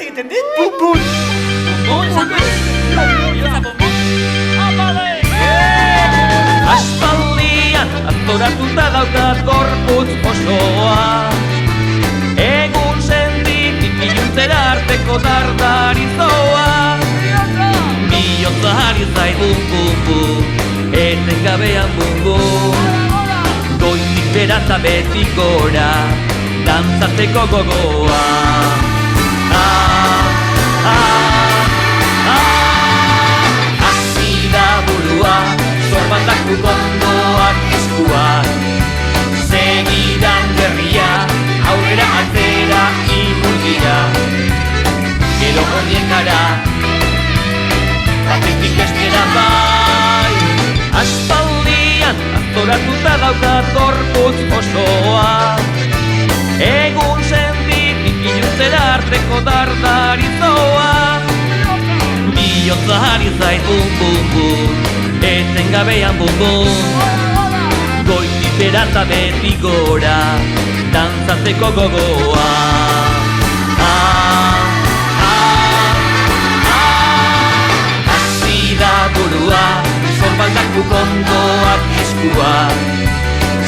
egiten dit? Bum-bum! Aspaldian atoratuta daukat gorputz osoa. Egun senditik iluntzera arteko dardarizoa. Bihotzari zaigun bum-bum, etengabean bum-bum. Goitik bera eta beti gora, dantzatzeko gogoa. Hasi da burua, zorbatak bukondoak eskuak. Segidan gerria, aurrera atzera imurdia. Gero honiekara, batetik bestera bai. Aspaldian aztoratuta daukat gorputz osoa. Egun senditik iluntzera arteko dardarizoa. Bihotzari zait bum-bum-bum, etengabean bum-bum. Goitik bera eta beti gora, dantzatzeko gogoa. Hasi da burua, zorbaldak bukondoak eskuak.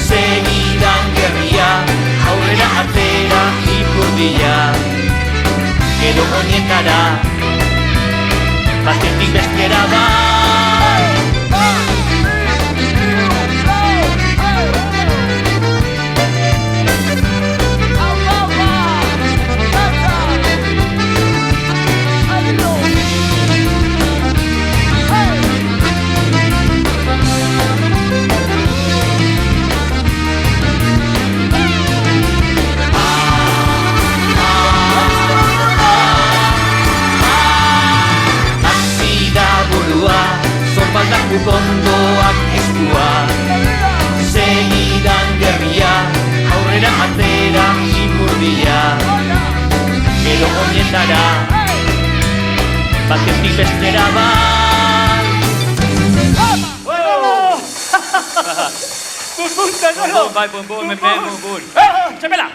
Segidan gerria, aurrera atzera ipurdia. Gero honiekara, batetik bestera bai. Zorbaldak bukondoak eskuak. Segidan gerria, aurrera atzera ipurdia. Gero honietara, batetik bestera bai. Bum-bum, tegolo! Bai, bum-bum, bum-bum. Txapela!